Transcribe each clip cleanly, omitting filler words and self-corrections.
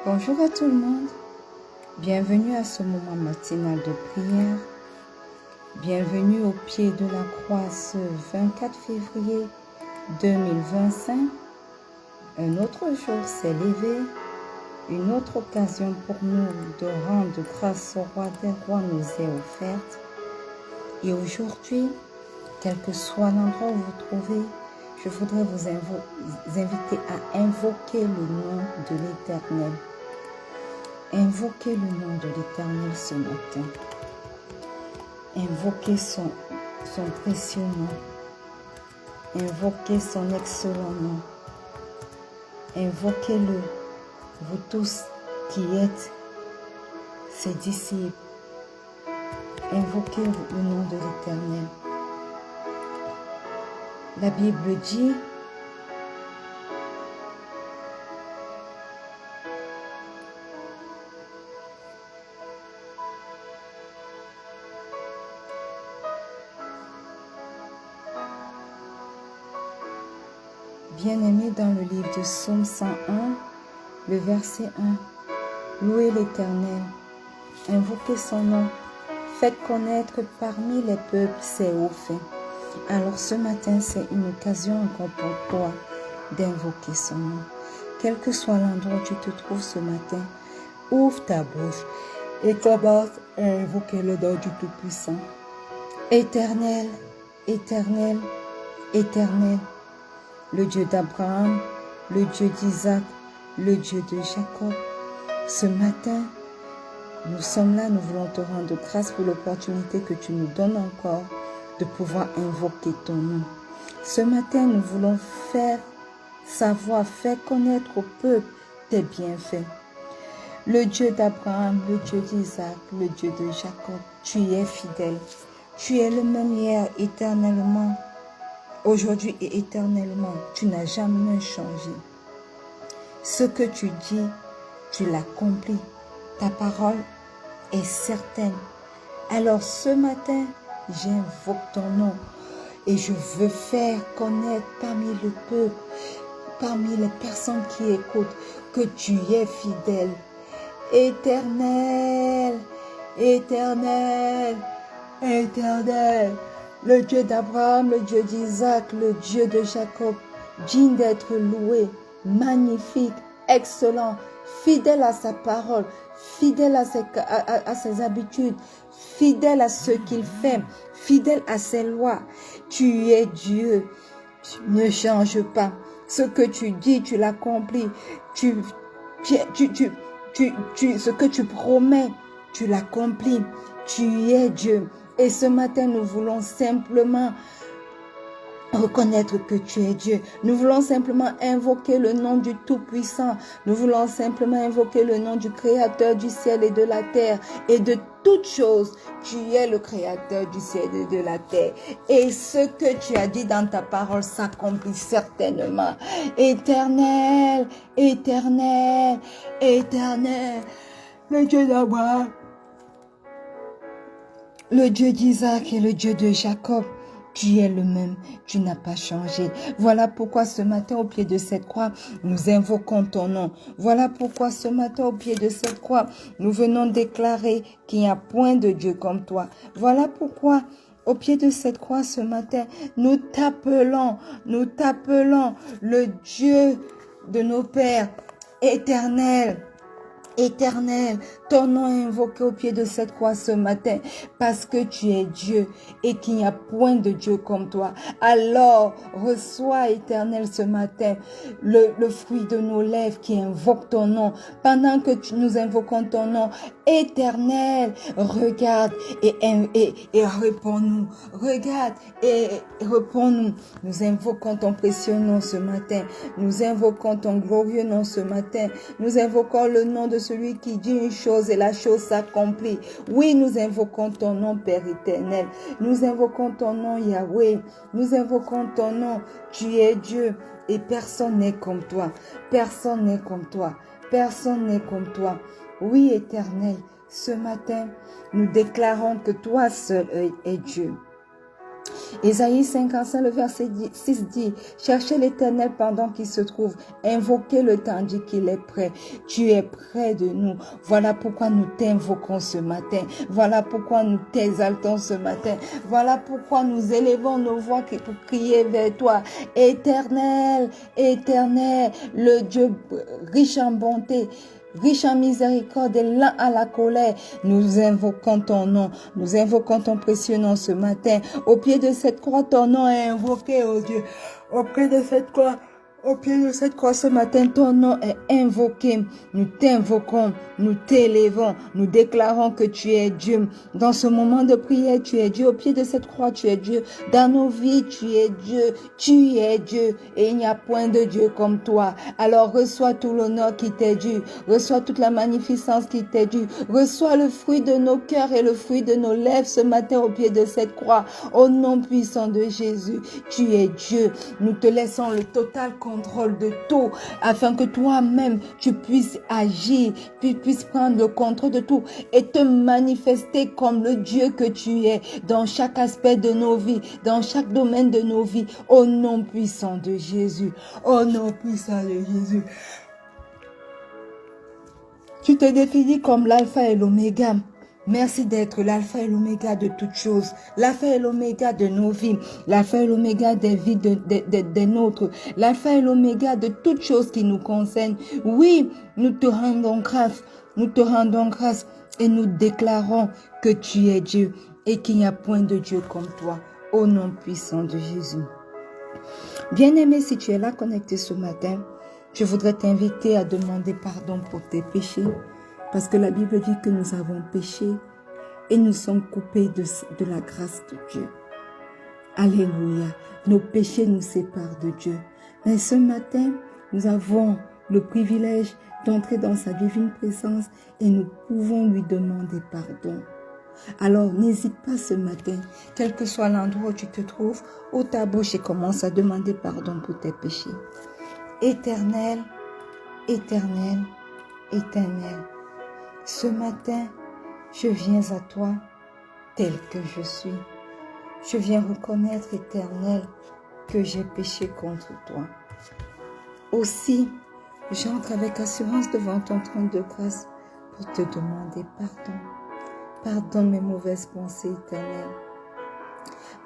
Bonjour à tout le monde, bienvenue à ce moment matinal de prière, bienvenue au pied de la croix ce 24 février 2025. Un autre jour s'est levé, une autre occasion pour nous de rendre grâce au roi des rois nous est offerte. Et aujourd'hui, quel que soit l'endroit où vous trouvez, je voudrais vous inviter à invoquer le nom de l'Éternel. Invoquez le nom de l'Éternel ce matin. Invoquez son précieux nom. Invoquez son excellent nom. Invoquez-le, vous tous qui êtes ses disciples. Invoquez le nom de l'Éternel. La Bible dit, bien-aimé, dans le livre de Psaume 101, le verset 1, louez l'Éternel, invoquez son nom, faites connaître parmi les peuples ses hauts faits. Alors ce matin, c'est une occasion encore pour toi d'invoquer son nom. Quel que soit l'endroit où tu te trouves ce matin, ouvre ta bouche et commence à invoquer le nom du Tout-Puissant. Éternel, éternel, éternel, le Dieu d'Abraham, le Dieu d'Isaac, le Dieu de Jacob. Ce matin, nous sommes là, nous voulons te rendre grâce pour l'opportunité que tu nous donnes encore de pouvoir invoquer ton nom. Ce matin, nous voulons faire connaître au peuple tes bienfaits. Le Dieu d'Abraham, le Dieu d'Isaac, le Dieu de Jacob, tu es fidèle. Tu es le même hier, éternellement, aujourd'hui et éternellement. Tu n'as jamais changé. Ce que tu dis, tu l'accomplis. Ta parole est certaine. Alors ce matin, j'invoque ton nom et je veux faire connaître parmi le peuple, parmi les personnes qui écoutent, que tu es fidèle. Éternel, éternel, éternel, le Dieu d'Abraham, le Dieu d'Isaac, le Dieu de Jacob, digne d'être loué, magnifique, excellent, fidèle à sa parole, fidèle à ses habitudes, fidèle à ce qu'il fait, fidèle à ses lois. Tu es Dieu, tu ne changes pas. Ce que tu dis, tu l'accomplis. Ce que tu promets, tu l'accomplis. Tu es Dieu. Et ce matin, nous voulons simplement reconnaître que tu es Dieu. Nous voulons simplement invoquer le nom du Tout-Puissant. Nous voulons simplement invoquer le nom du Créateur du ciel et de la terre et de toutes choses. Tu es le Créateur du ciel et de la terre. Et ce que tu as dit dans ta parole s'accomplit certainement. Éternel, éternel, éternel, le Dieu d'Abraham, le Dieu d'Isaac et le Dieu de Jacob. Tu es le même, tu n'as pas changé. Voilà pourquoi ce matin au pied de cette croix, nous invoquons ton nom. Voilà pourquoi ce matin au pied de cette croix, nous venons déclarer qu'il n'y a point de Dieu comme toi. Voilà pourquoi au pied de cette croix ce matin, nous t'appelons le Dieu de nos pères, éternel. Éternel, ton nom est invoqué au pied de cette croix ce matin parce que tu es Dieu et qu'il n'y a point de Dieu comme toi. Alors, reçois, Éternel, ce matin le fruit de nos lèvres qui invoque ton nom. Pendant que nous invoquons ton nom, Éternel, regarde et réponds-nous. Regarde et réponds-nous. Nous invoquons ton précieux nom ce matin. Nous invoquons ton glorieux nom ce matin. Nous invoquons le nom de celui qui dit une chose et la chose s'accomplit. Oui, nous invoquons ton nom, Père éternel. Nous invoquons ton nom, Yahweh. Nous invoquons ton nom. Tu es Dieu et personne n'est comme toi. Personne n'est comme toi. Personne n'est comme toi. Oui, éternel, ce matin, nous déclarons que toi seul es Dieu. Ésaïe 55, le verset 6 dit, cherchez l'Éternel pendant qu'il se trouve, invoquez-le tandis qu'il est prêt. Tu es près de nous. Voilà pourquoi nous t'invoquons ce matin. Voilà pourquoi nous t'exaltons ce matin. Voilà pourquoi nous élevons nos voix pour crier vers toi. Éternel, éternel, le Dieu riche en bonté, riche en miséricorde et lent à la colère, nous invoquons ton nom, nous invoquons ton précieux nom ce matin. Au pied de cette croix, ton nom est invoqué, oh Dieu. Au pied de cette croix ce matin, ton nom est invoqué. Nous t'invoquons, nous t'élevons, nous déclarons que tu es Dieu. Dans ce moment de prière, tu es Dieu. Au pied de cette croix, tu es Dieu. Dans nos vies, tu es Dieu. Tu es Dieu. Et il n'y a point de Dieu comme toi. Alors reçois tout l'honneur qui t'est dû. Reçois toute la magnificence qui t'est due. Reçois le fruit de nos cœurs et le fruit de nos lèvres ce matin au pied de cette croix. Au nom puissant de Jésus, tu es Dieu. Nous te laissons le total contrôle de tout, afin que toi-même tu puisses agir, tu puisses prendre le contrôle de tout et te manifester comme le Dieu que tu es dans chaque aspect de nos vies, dans chaque domaine de nos vies, au nom puissant de Jésus, au nom puissant de Jésus. Tu te définis comme l'alpha et l'oméga. Merci d'être l'alpha et l'oméga de toutes choses, l'alpha et l'oméga de nos vies, l'alpha et l'oméga des vies des nôtres, l'alpha et l'oméga de toutes choses qui nous concernent. Oui, nous te rendons grâce et nous déclarons que tu es Dieu et qu'il n'y a point de Dieu comme toi, au nom puissant de Jésus. Bien-aimé, si tu es là connecté ce matin, je voudrais t'inviter à demander pardon pour tes péchés, parce que la Bible dit que nous avons péché et nous sommes coupés de la grâce de Dieu. Alléluia. Nos péchés nous séparent de Dieu. Mais ce matin, nous avons le privilège d'entrer dans sa divine présence et nous pouvons lui demander pardon. Alors, n'hésite pas ce matin, quel que soit l'endroit où tu te trouves, ouvre ta bouche et commence à demander pardon pour tes péchés. Éternel, éternel, éternel, ce matin, je viens à toi tel que je suis. Je viens reconnaître, éternel, que j'ai péché contre toi. Aussi, j'entre avec assurance devant ton trône de grâce pour te demander pardon. Pardonne mes mauvaises pensées, éternel.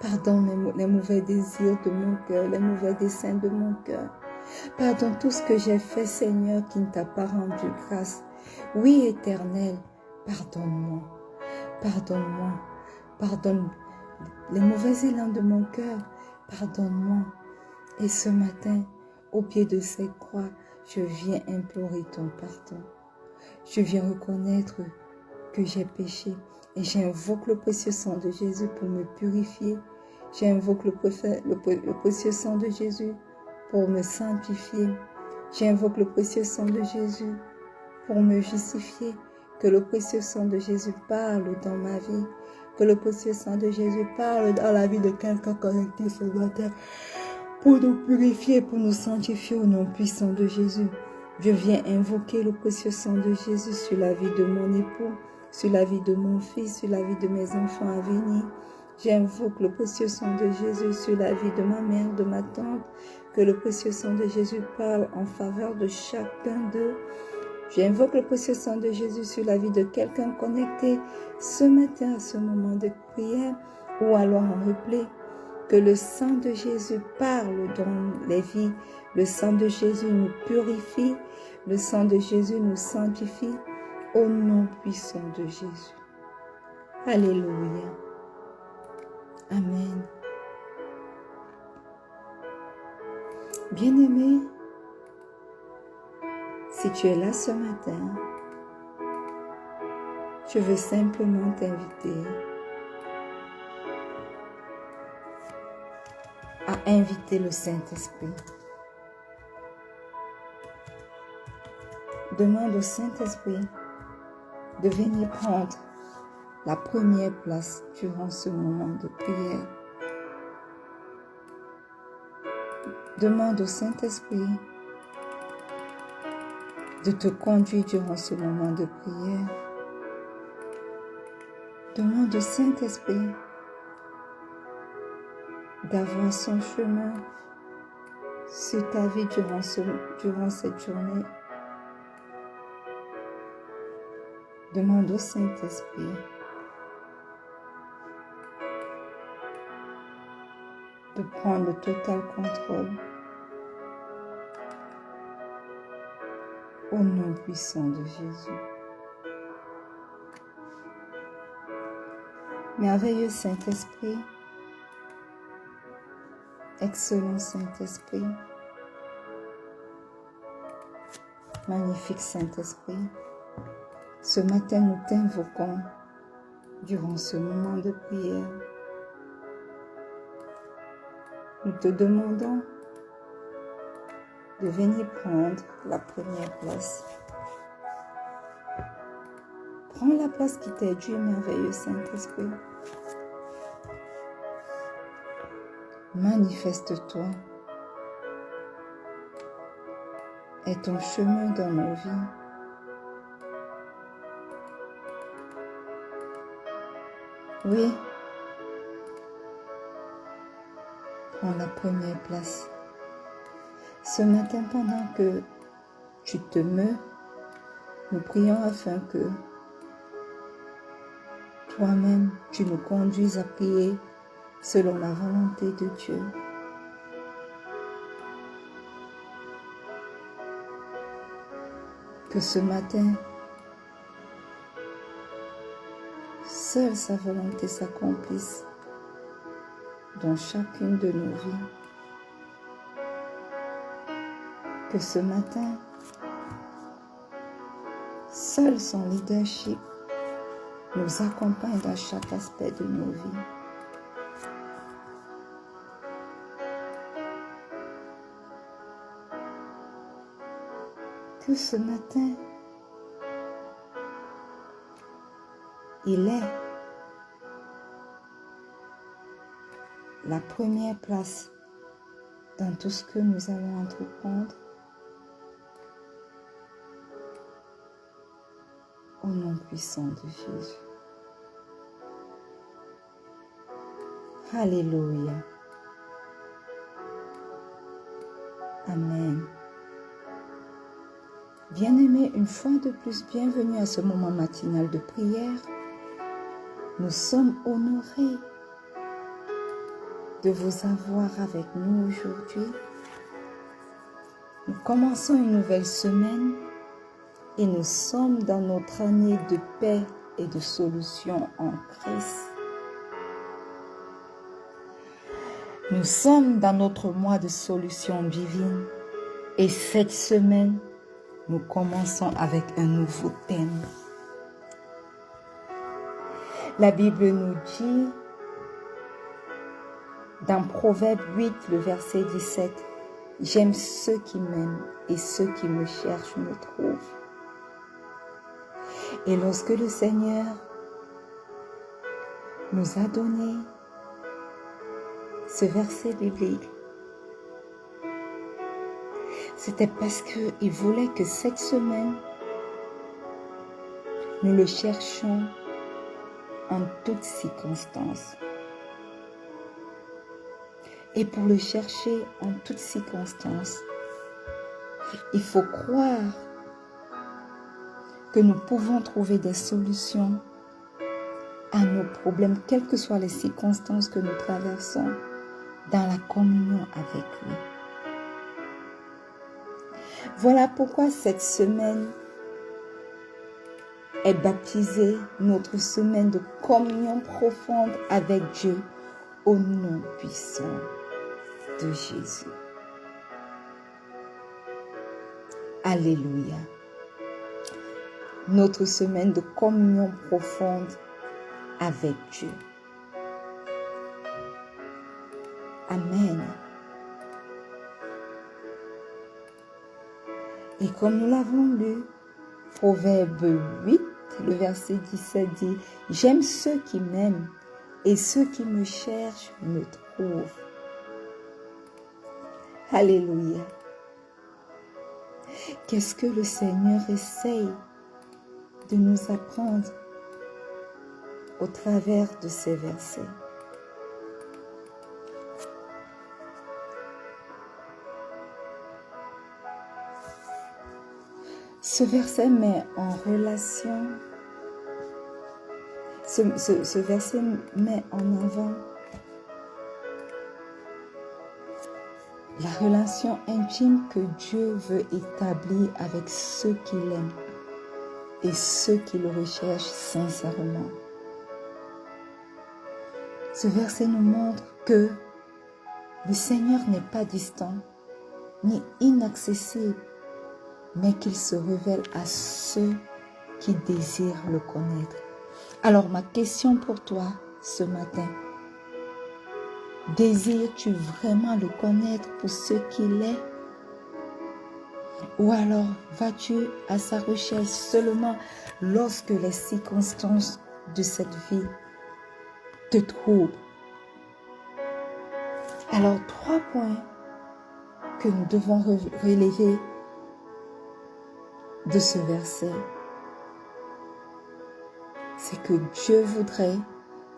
Pardonne les mauvais désirs de mon cœur, les mauvais desseins de mon cœur. Pardonne tout ce que j'ai fait, Seigneur, qui ne t'a pas rendu grâce. Oui, éternel, pardonne-moi. Pardonne-moi. Pardonne les mauvais élans de mon cœur. Pardonne-moi. Et ce matin, au pied de cette croix, je viens implorer ton pardon. Je viens reconnaître que j'ai péché et j'invoque le précieux sang de Jésus pour me purifier. J'invoque le précieux sang de Jésus pour me sanctifier. J'invoque le précieux sang de Jésus pour me justifier. Que le précieux sang de Jésus parle dans ma vie. Que le précieux sang de Jésus parle dans la vie de quelqu'un connecté ce matin pour nous purifier, pour nous sanctifier au nom puissant de Jésus. Je viens invoquer le précieux sang de Jésus sur la vie de mon époux, sur la vie de mon fils, sur la vie de mes enfants à venir. J'invoque le précieux sang de Jésus sur la vie de ma mère, de ma tante. Que le précieux sang de Jésus parle en faveur de chacun d'eux. J'invoque le précieux sang de Jésus sur la vie de quelqu'un connecté ce matin à ce moment de prière ou alors en replay. Que le sang de Jésus parle dans les vies. Le sang de Jésus nous purifie. Le sang de Jésus nous sanctifie. Au nom puissant de Jésus. Alléluia. Amen. Bien-aimé, si tu es là ce matin Je veux simplement t'inviter à inviter le Saint-Esprit. Demande au Saint-Esprit de venir prendre la première place durant ce moment de prière. Demande au Saint-Esprit de te conduire durant ce moment de prière. Demande au Saint-Esprit d'avoir son chemin sur ta vie durant cette journée. Demande au Saint-Esprit de prendre le total contrôle au nom puissant de Jésus. Merveilleux Saint-Esprit, excellent Saint-Esprit, magnifique Saint-Esprit, ce matin nous t'invoquons durant ce moment de prière. Nous te demandons de venir prendre la première place. Prends la place qui t'est due, merveilleux Saint-Esprit. Manifeste-toi et ton chemin dans nos vies. Oui, prends la première place. Ce matin, pendant que tu te meus, nous prions afin que toi-même, tu nous conduises à prier selon la volonté de Dieu. Que ce matin, seule sa volonté s'accomplisse dans chacune de nos vies. Que ce matin, seul son leadership nous accompagne dans chaque aspect de nos vies. Que ce matin, il est la première place dans tout ce que nous allons entreprendre. Au nom puissant de Jésus. Alléluia. Amen. Bien-aimés, une fois de plus, bienvenue à ce moment matinal de prière. Nous sommes honorés de vous avoir avec nous aujourd'hui. Nous commençons une nouvelle semaine et nous sommes dans notre année de paix et de solution en Christ. Nous sommes dans notre mois de solution divine et cette semaine, nous commençons avec un nouveau thème. La Bible nous dit dans Proverbe 8, le verset 17, « J'aime ceux qui m'aiment et ceux qui me cherchent me trouvent. » Et lorsque le Seigneur nous a donné ce verset biblique, c'était parce qu'il voulait que cette semaine, nous le cherchions en toutes circonstances. Et pour le chercher en toutes circonstances, il faut croire que nous pouvons trouver des solutions à nos problèmes, quelles que soient les circonstances que nous traversons, dans la communion avec lui. Voilà pourquoi cette semaine est baptisée notre semaine de communion profonde avec Dieu au nom puissant de Jésus. Alléluia. notre semaine de communion profonde avec Dieu. Amen. Et comme nous l'avons lu, Proverbe 8, le verset 17 dit, « J'aime ceux qui m'aiment et ceux qui me cherchent me trouvent. » Alléluia. Qu'est-ce que le Seigneur essaye de nous apprendre au travers de ces versets? Ce verset met en relation, ce verset met en avant la relation intime que Dieu veut établir avec ceux qu'il aime et ceux qui le recherchent sincèrement. Ce verset nous montre que le Seigneur n'est pas distant ni inaccessible, mais qu'il se révèle à ceux qui désirent le connaître. Alors ma question pour toi ce matin, désires-tu vraiment le connaître pour ce qu'il est? Ou alors vas-tu à sa recherche seulement lorsque les circonstances de cette vie te troublent? Alors 3 points que nous devons relever de ce verset, c'est que Dieu voudrait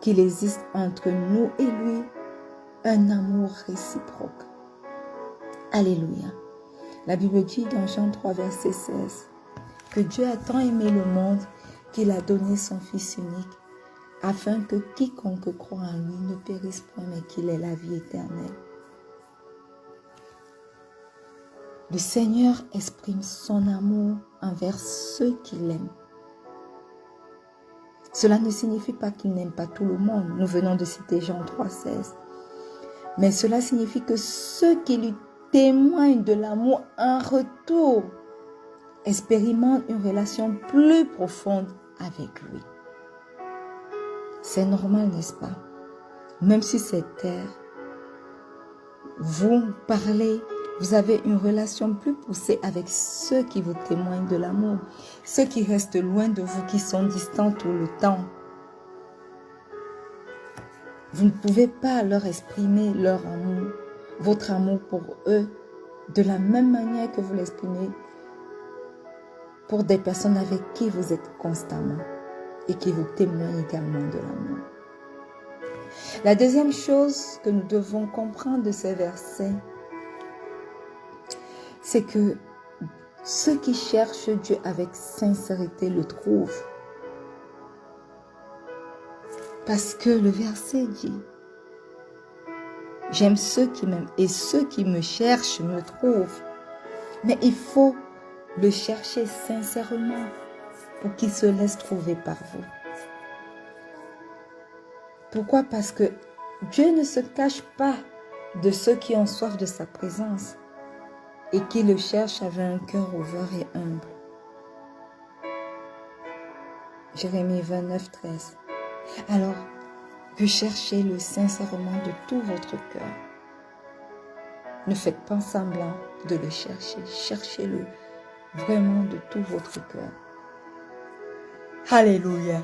qu'il existe entre nous et lui un amour réciproque. Alléluia. La Bible dit dans Jean 3, verset 16, que Dieu a tant aimé le monde qu'il a donné son Fils unique, afin que quiconque croit en lui ne périsse point, mais qu'il ait la vie éternelle. Le Seigneur exprime son amour envers ceux qu'il aime. Cela ne signifie pas qu'il n'aime pas tout le monde. Nous venons de citer Jean 3, 16. Mais cela signifie que ceux qui lui témoignent de l'amour en retour expérimentent une relation plus profonde avec lui. C'est normal, n'est-ce pas? Même si c'est terre, vous parlez, vous avez une relation plus poussée avec ceux qui vous témoignent de l'amour, ceux qui restent loin de vous, qui sont distants tout le temps. Vous ne pouvez pas leur exprimer leur amour, votre amour pour eux, de la même manière que vous l'exprimez pour des personnes avec qui vous êtes constamment et qui vous témoignent également de l'amour. La deuxième chose que nous devons comprendre de ces versets, c'est que ceux qui cherchent Dieu avec sincérité le trouvent. Parce que le verset dit, « J'aime ceux qui m'aiment et ceux qui me cherchent me trouvent. » Mais il faut le chercher sincèrement pour qu'il se laisse trouver par vous. Pourquoi? Parce que Dieu ne se cache pas de ceux qui ont soif de sa présence et qui le cherchent avec un cœur ouvert et humble. Jérémie 29, 13. Alors, recherchez-le sincèrement de tout votre cœur. Ne faites pas semblant de le chercher. Cherchez-le vraiment de tout votre cœur. Alléluia.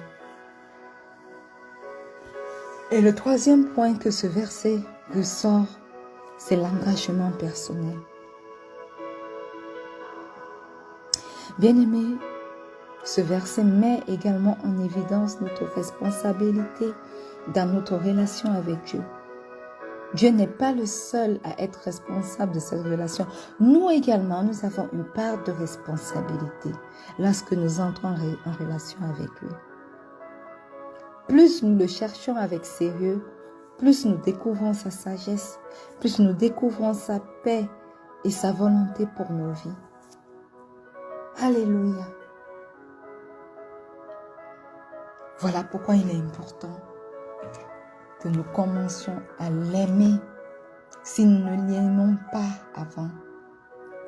Et le troisième point que ce verset ressort, c'est l'engagement personnel. Bien-aimés, ce verset met également en évidence notre responsabilité dans notre relation avec Dieu. Dieu n'est pas le seul à être responsable de cette relation. Nous également, nous avons une part de responsabilité lorsque nous entrons en relation avec lui. Plus nous le cherchons avec sérieux, plus nous découvrons sa sagesse, plus nous découvrons sa paix et sa volonté pour nos vies. Alléluia. Voilà pourquoi il est important que nous commencions à l'aimer si nous ne l'aimons pas avant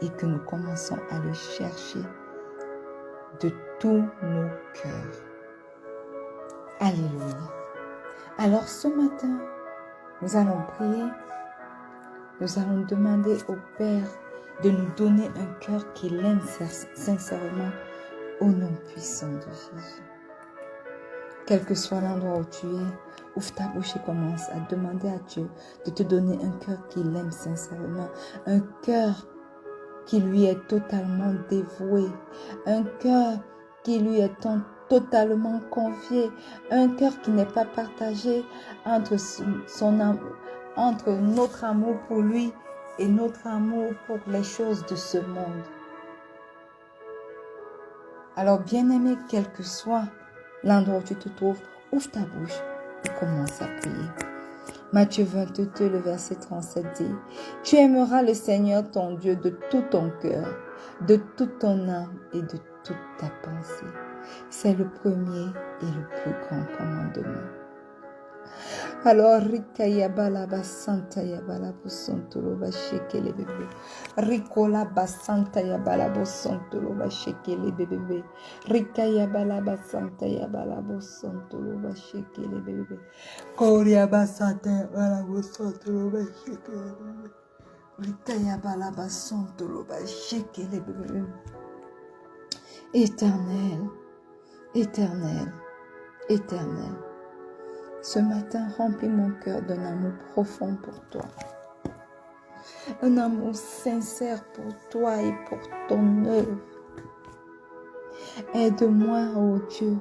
et que nous commençons à le chercher de tous nos cœurs. Alléluia. Alors ce matin, nous allons prier. Nous allons demander au Père de nous donner un cœur qu'il aime sincèrement au nom puissant de Jésus. Quel que soit l'endroit où tu es, ouvre ta bouche et commence à demander à Dieu de te donner un cœur qu'il aime sincèrement, un cœur qui lui est totalement dévoué, un cœur qui lui est totalement confié, un cœur qui n'est pas partagé entre entre notre amour pour lui et notre amour pour les choses de ce monde. Alors, bien-aimé, quel que soit l'endroit où tu te trouves, ouvre ta bouche et commence à prier. Matthieu 22, le verset 37 dit, « Tu aimeras le Seigneur ton Dieu de tout ton cœur, de toute ton âme et de toute ta pensée. » C'est le premier et le plus grand commandement. Alors, Rikaya balaba santa ya balabo sontolo ba shekele bébé. Rikola basanta ya balabo sontolo ba shekele bébé. Rikaya balaba santa ya balabo sontolo ba shekele bébé. Koria basanta ya balabo sontolo ba shekele bébé. Rikaya balaba sontolo ba shekele bébé. Éternel, éternel, éternel. Ce matin, remplis mon cœur d'un amour profond pour toi. Un amour sincère pour toi et pour ton œuvre. Aide-moi, ô Dieu,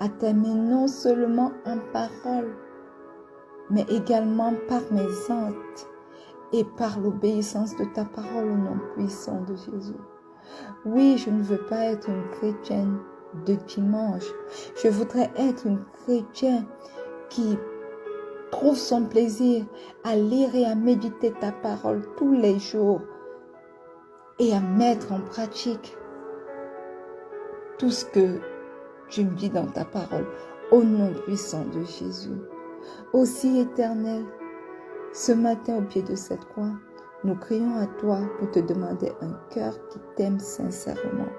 à t'aimer non seulement en parole, mais également par mes actes et par l'obéissance de ta parole au nom puissant de Jésus. Oui, je ne veux pas être une chrétienne de dimanche. Je voudrais être une chrétienne qui trouve son plaisir à lire et à méditer ta parole tous les jours et à mettre en pratique tout ce que tu me dis dans ta parole au nom puissant de Jésus. Aussi éternel, ce matin au pied de cette croix, nous crions à toi pour te demander un cœur qui t'aime sincèrement.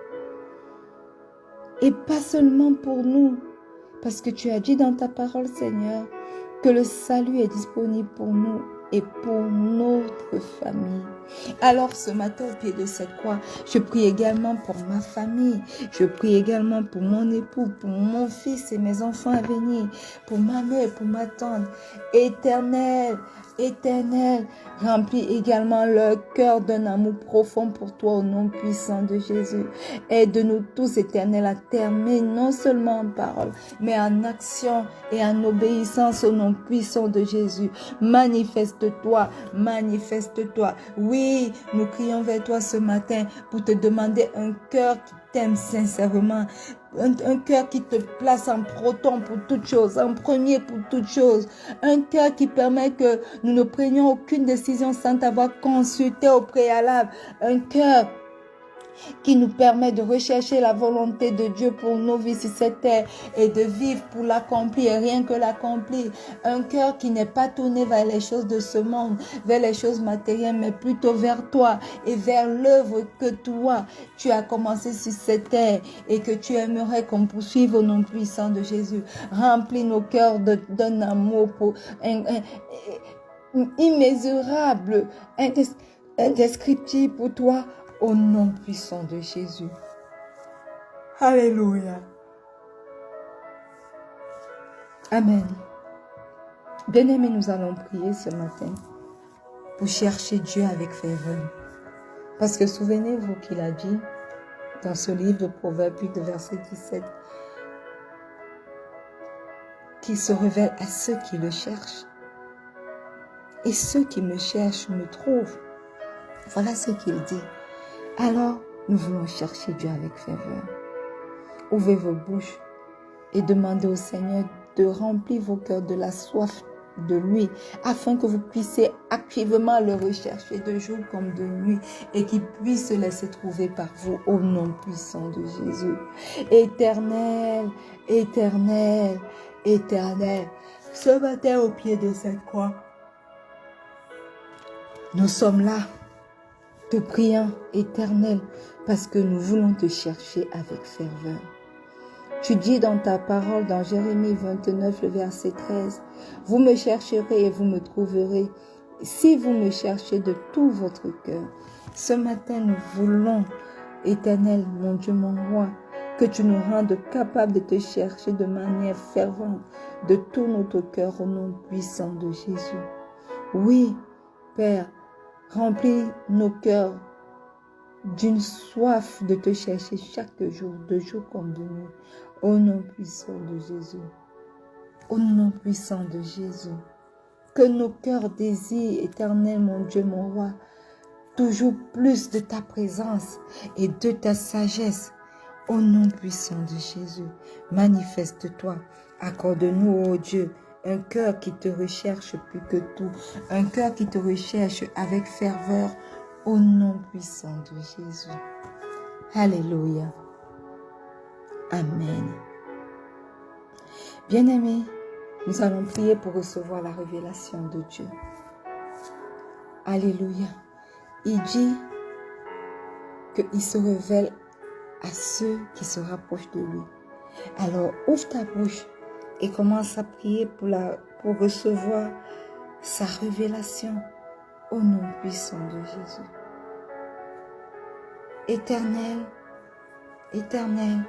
Et pas seulement pour nous, parce que tu as dit dans ta parole, Seigneur, que le salut est disponible pour nous et pour notre famille. Alors ce matin au pied de cette croix, je prie également pour ma famille, je prie également pour mon époux, pour mon fils et mes enfants à venir, pour ma mère, pour ma tante. Éternel, éternel, remplis également leur cœur d'un amour profond pour toi au nom puissant de Jésus. Aide-nous tous, éternel, à t'aimer non seulement en parole, mais en action et en obéissance au nom puissant de Jésus. Manifeste-toi, manifeste-toi. Oui, nous crions vers toi ce matin pour te demander un cœur qui t'aime sincèrement. Un cœur qui te place en proton pour toute chose, en premier pour toute chose. Un cœur qui permet que nous ne prenions aucune décision sans t'avoir consulté au préalable. Un cœur qui nous permet de rechercher la volonté de Dieu pour nos vies sur cette terre et de vivre pour l'accomplir et rien que l'accomplir. Un cœur qui n'est pas tourné vers les choses de ce monde, vers les choses matérielles, mais plutôt vers toi et vers l'œuvre que toi, tu as commencé sur cette terre et que tu aimerais qu'on poursuive au nom puissant de Jésus. Remplis nos cœurs d'un amour immesurable, indescriptible pour toi, au nom puissant de Jésus. Alléluia. Amen. Bien-aimés, nous allons prier ce matin pour chercher Dieu avec ferveur. Parce que souvenez-vous qu'il a dit dans ce livre de Proverbes 8, verset 17, qu'il se révèle à ceux qui le cherchent. Et ceux qui me cherchent me trouvent. Voilà ce qu'il dit. Alors, nous voulons chercher Dieu avec ferveur. Ouvrez vos bouches et demandez au Seigneur de remplir vos cœurs de la soif de lui, afin que vous puissiez activement le rechercher de jour comme de nuit et qu'il puisse se laisser trouver par vous au nom puissant de Jésus. Éternel, éternel, éternel, ce matin au pied de cette croix, nous sommes là te prions, Éternel, parce que nous voulons te chercher avec ferveur. Tu dis dans ta parole, dans Jérémie 29, le verset 13, « Vous me chercherez et vous me trouverez, si vous me cherchez de tout votre cœur. » Ce matin, nous voulons, Éternel, mon Dieu, mon roi, que tu nous rendes capables de te chercher de manière fervente, de tout notre cœur, au nom puissant de Jésus. Oui, Père, remplis nos cœurs d'une soif de te chercher chaque jour, de jour comme de nuit, au nom puissant de Jésus. Au nom puissant de Jésus. Que nos cœurs désirent, Éternel, mon Dieu, mon roi, toujours plus de ta présence et de ta sagesse. Au nom puissant de Jésus, manifeste-toi. Accorde-nous, ô Dieu, un cœur qui te recherche plus que tout, un cœur qui te recherche avec ferveur, au nom puissant de Jésus. Alléluia. Amen. Bien-aimés, nous allons prier pour recevoir la révélation de Dieu. Alléluia. Il dit qu'il se révèle à ceux qui se rapprochent de lui. Alors, ouvre ta bouche et commence à prier pour recevoir sa révélation au nom puissant de Jésus. Éternel, éternel,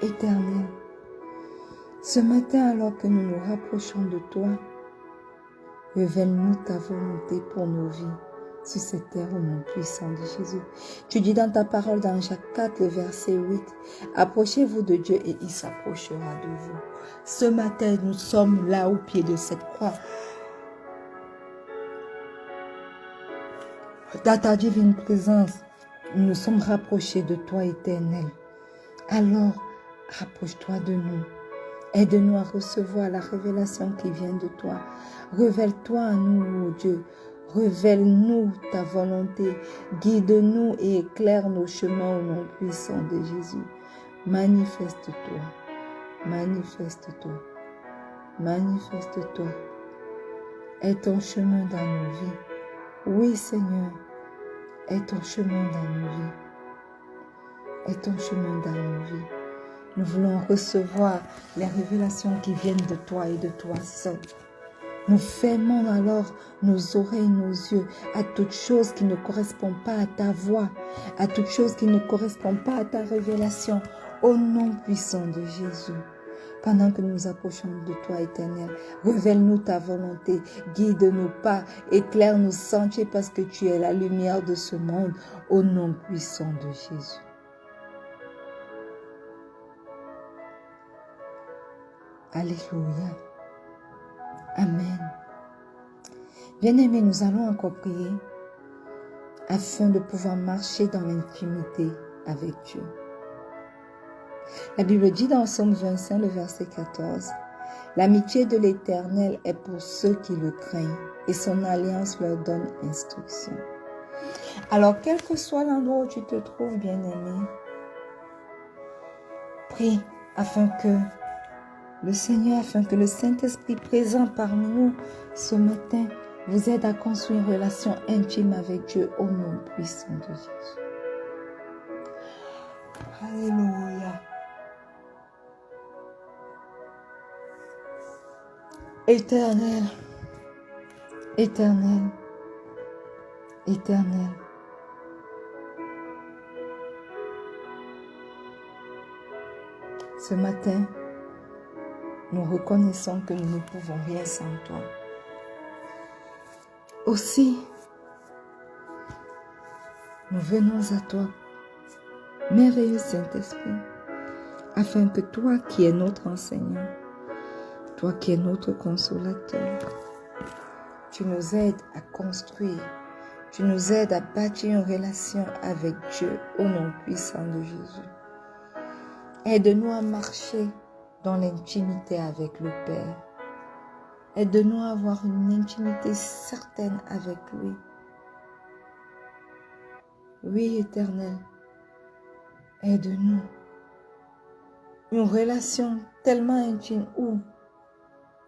éternel, ce matin alors que nous nous rapprochons de toi, révèle-nous ta volonté pour nos vies sur cette terre au nom puissant de Jésus. Tu dis dans ta parole dans Jacques 4, le verset 8, « Approchez-vous de Dieu et il s'approchera de vous. » Ce matin, nous sommes là au pied de cette croix. Dans ta divine présence, nous nous sommes rapprochés de toi, Éternel. Alors, rapproche-toi de nous. Aide-nous à recevoir la révélation qui vient de toi. Révèle-toi à nous, ô Dieu. Révèle-nous ta volonté. Guide-nous et éclaire nos chemins au nom puissant de Jésus. Manifeste-toi. Manifeste-toi. Manifeste-toi. Aie ton chemin dans nos vies. Oui, Seigneur. Aie ton chemin dans nos vies. Aie ton chemin dans nos vies. Nous voulons recevoir les révélations qui viennent de toi et de toi seul. Nous fermons alors nos oreilles, nos yeux à toute chose qui ne correspond pas à ta voix, à toute chose qui ne correspond pas à ta révélation, au nom puissant de Jésus. Pendant que nous nous approchons de toi, Éternel, révèle-nous ta volonté, guide-nous pas, éclaire nos sentiers parce que tu es la lumière de ce monde, au nom puissant de Jésus. Alléluia. Amen. Bien-aimés, nous allons encore prier afin de pouvoir marcher dans l'intimité avec Dieu. La Bible dit dans Somme 25, le verset 14, « L'amitié de l'Éternel est pour ceux qui le craignent, et son alliance leur donne instruction. » Alors, quel que soit l'endroit où tu te trouves, bien-aimé, prie afin que le Seigneur, afin que le Saint-Esprit présent parmi nous ce matin vous aide à construire une relation intime avec Dieu au nom puissant de Jésus. Alléluia. Éternel, éternel, éternel. Ce matin, nous reconnaissons que nous ne pouvons rien sans toi. Aussi, nous venons à toi, merveilleux Saint-Esprit, afin que toi qui es notre enseignant, toi qui es notre consolateur, tu nous aides à construire, tu nous aides à bâtir une relation avec Dieu au nom puissant de Jésus. Aide-nous à marcher dans l'intimité avec le Père. Aide-nous à avoir une intimité certaine avec lui. Oui, Éternel, aide-nous. Une relation tellement intime où,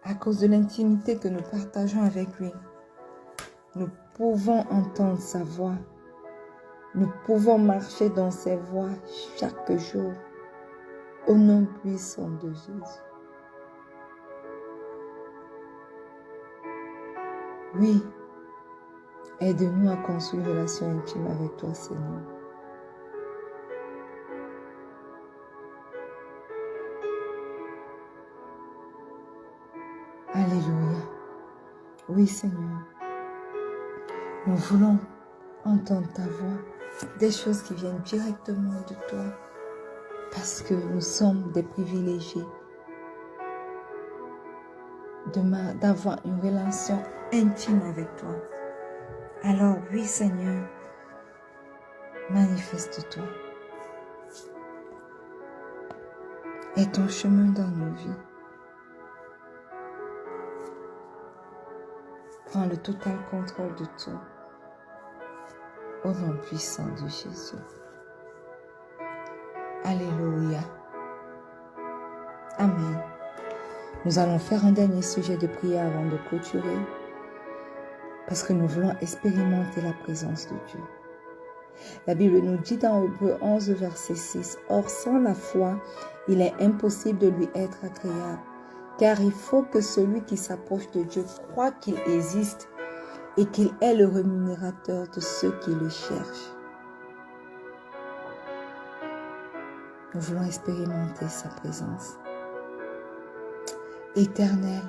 à cause de l'intimité que nous partageons avec lui, nous pouvons entendre sa voix. Nous pouvons marcher dans ses voies chaque jour au nom puissant de Jésus. Oui, aide-nous à construire une relation intime avec toi, Seigneur. Alléluia. Oui, Seigneur. Nous voulons entendre ta voix, des choses qui viennent directement de toi, parce que nous sommes des privilégiés d'avoir une relation intime avec toi. Alors oui, Seigneur, manifeste-toi. Et ton chemin dans nos vies. Prends le total contrôle de tout. Au nom puissant de Jésus. Alléluia. Amen. Nous allons faire un dernier sujet de prière avant de clôturer. Parce que nous voulons expérimenter la présence de Dieu. La Bible nous dit dans Hébreux 11, verset 6, « Or, sans la foi, il est impossible de lui être agréable, car il faut que celui qui s'approche de Dieu croit qu'il existe et qu'il est le rémunérateur de ceux qui le cherchent. » Nous voulons expérimenter sa présence. Éternel,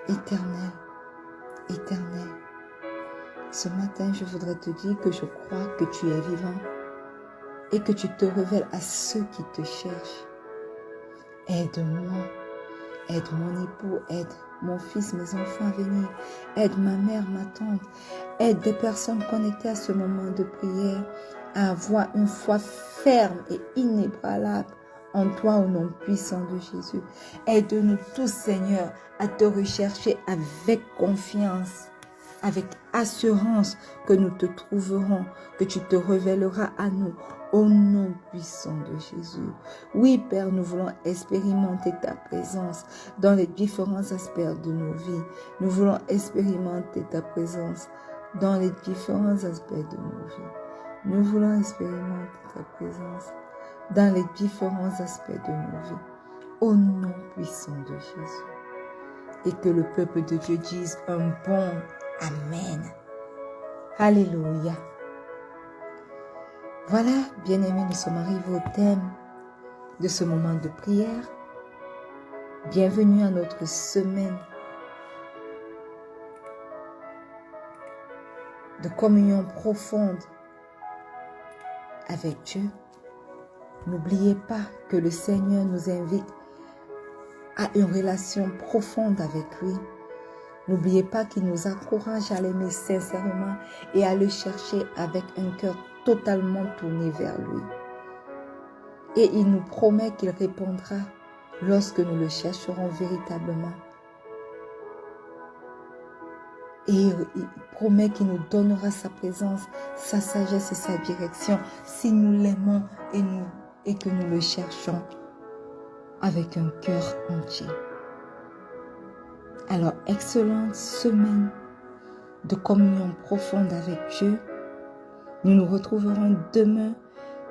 éternel, éternel. Ce matin, je voudrais te dire que je crois que tu es vivant et que tu te révèles à ceux qui te cherchent. Aide-moi, aide mon époux, aide mon fils, mes enfants à venir, aide ma mère, ma tante, aide des personnes connectées à ce moment de prière à avoir une foi ferme et inébranlable en toi au nom puissant de Jésus. Aide-nous tous, Seigneur, à te rechercher avec confiance, avec assurance que nous te trouverons, que tu te révéleras à nous au nom puissant de Jésus. Oui, Père, nous voulons expérimenter ta présence dans les différents aspects de nos vies. Nous voulons expérimenter ta présence dans les différents aspects de nos vies. Nous voulons expérimenter ta présence dans les différents aspects de nos vies. Au nom puissant de Jésus. Et que le peuple de Dieu dise un bon Amen. Alléluia. Voilà, bien-aimés, nous sommes arrivés au thème de ce moment de prière. Bienvenue à notre semaine de communion profonde avec Dieu. N'oubliez pas que le Seigneur nous invite à une relation profonde avec lui. N'oubliez pas qu'il nous encourage à l'aimer sincèrement et à le chercher avec un cœur totalement tourné vers lui. Et il nous promet qu'il répondra lorsque nous le chercherons véritablement. Et il promet qu'il nous donnera sa présence, sa sagesse et sa direction si nous l'aimons et que nous le cherchons avec un cœur entier. Alors, excellente semaine de communion profonde avec Dieu. Nous nous retrouverons demain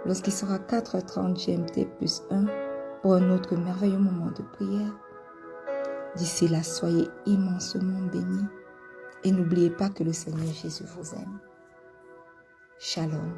lorsqu'il sera 4h30 GMT plus 1 pour un autre merveilleux moment de prière. D'ici là, soyez immensement bénis et n'oubliez pas que le Seigneur Jésus vous aime. Shalom.